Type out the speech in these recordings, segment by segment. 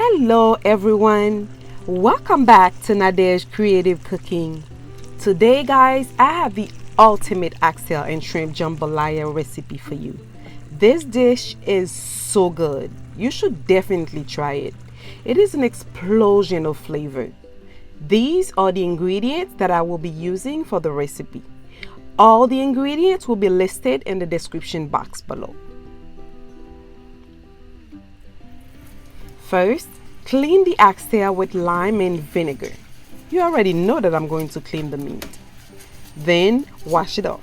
Hello everyone, welcome back to Nadesh Creative Cooking. Today guys, I have the ultimate oxtail and shrimp jambalaya recipe for you. This dish is so good, you should definitely try it. It is an explosion of flavor. These are the ingredients that I will be using for the recipe. All the ingredients will be listed in the description box below. First, clean the oxtail with lime and vinegar. You already know that I'm going to clean the meat. Then wash it off.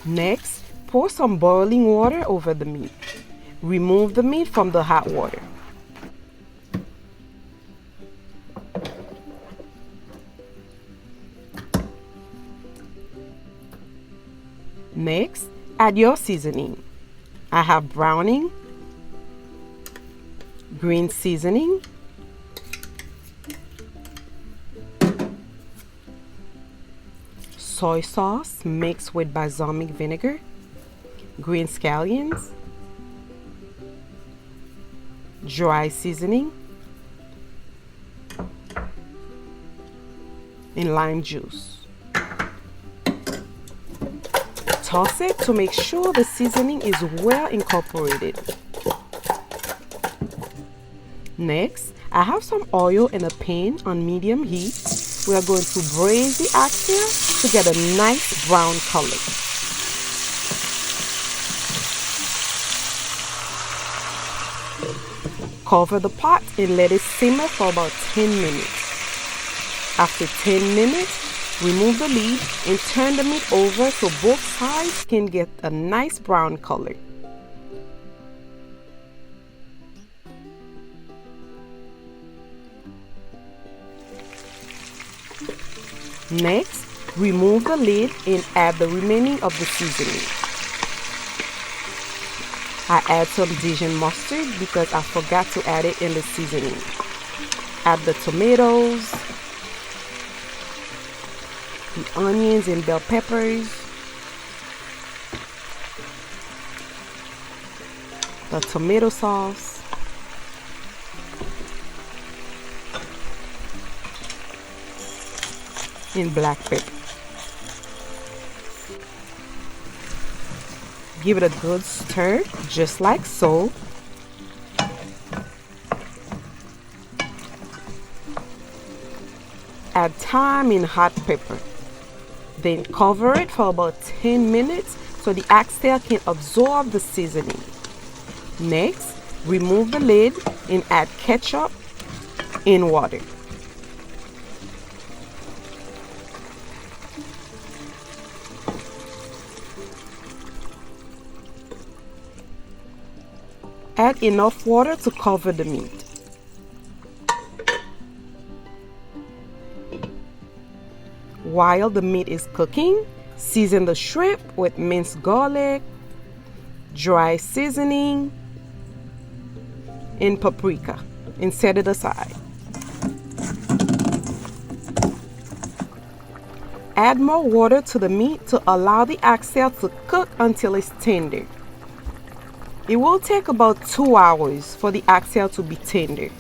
Next, pour some boiling water over the meat. Remove the meat from the hot water. Next, add your seasoning. I have browning, green seasoning, soy sauce mixed with balsamic vinegar, green scallions, dry seasoning, and lime juice. Toss it to make sure the seasoning is well incorporated. Next, I have some oil in a pan on medium heat. We are going to braise the oxtail to get a nice brown color. Cover the pot and let it simmer for about 10 minutes. After 10 minutes, remove the lid and turn the meat over so both sides can get a nice brown color. Next, remove the lid and add the remaining of the seasoning. I add some Dijon mustard because I forgot to add it in the seasoning. Add the tomatoes, the onions and bell peppers, the tomato sauce, and black pepper. Give it a good stir, just like so. Add thyme and hot pepper. Then cover it for about 10 minutes so the oxtail can absorb the seasoning. Next, remove the lid and add ketchup and water. Add enough water to cover the meat. While the meat is cooking, season the shrimp with minced garlic, dry seasoning, and paprika and set it aside. Add more water to the meat to allow the oxtail to cook until it's tender. It will take about 2 hours for the oxtail to be tender.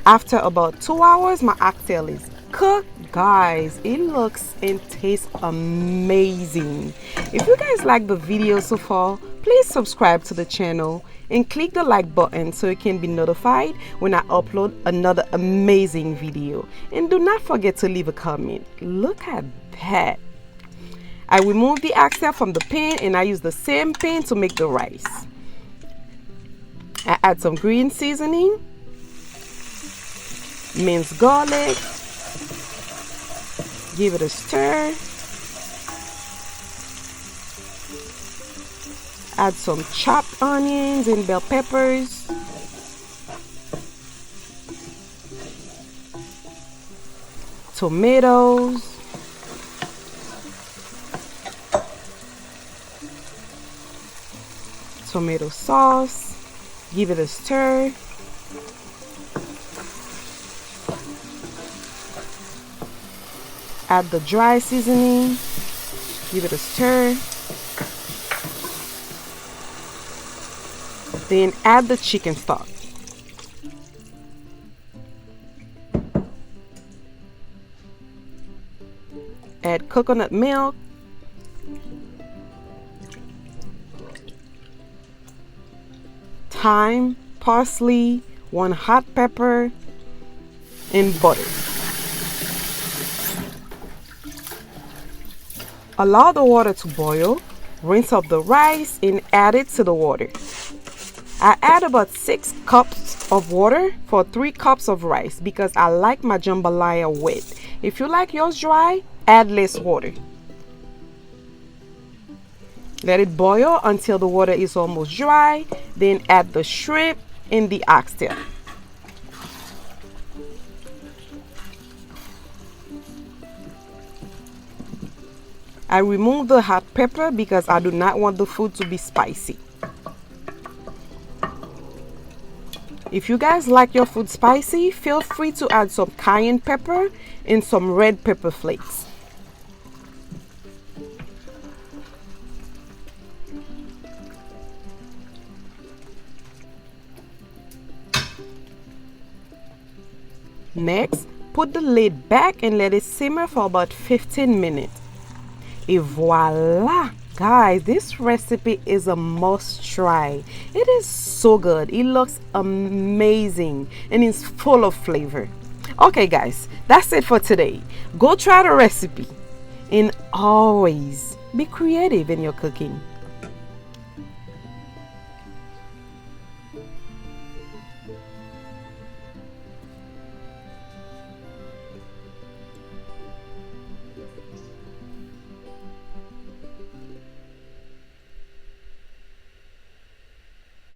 After about 2 hours, my oxtail is cooked. Guys, it looks and tastes amazing. If you guys like the video so far, please subscribe to the channel and click the like button so you can be notified when I upload another amazing video. And do not forget to leave a comment. Look at that. I remove the oxtail from the pan and I use the same pan to make the rice. I add some green seasoning, minced garlic, give it a stir, add some chopped onions and bell peppers, tomatoes, tomato sauce, give it a stir. Add the dry seasoning, give it a stir. Then add the chicken stock. Add coconut milk, thyme, parsley, 1 hot pepper, and butter. Allow the water to boil. Rinse off the rice and add it to the water. I add about 6 cups of water for 3 cups of rice because I like my jambalaya wet. If you like yours dry, add less water. Let it boil until the water is almost dry. Then add the shrimp and the oxtail. I remove the hot pepper because I do not want the food to be spicy. If you guys like your food spicy, feel free to add some cayenne pepper and some red pepper flakes. Next, put the lid back and let it simmer for about 15 minutes. Et voila! Guys, this recipe is a must try. It is so good. It looks amazing and it's full of flavor. Okay guys, that's it for today. Go try the recipe and always be creative in your cooking.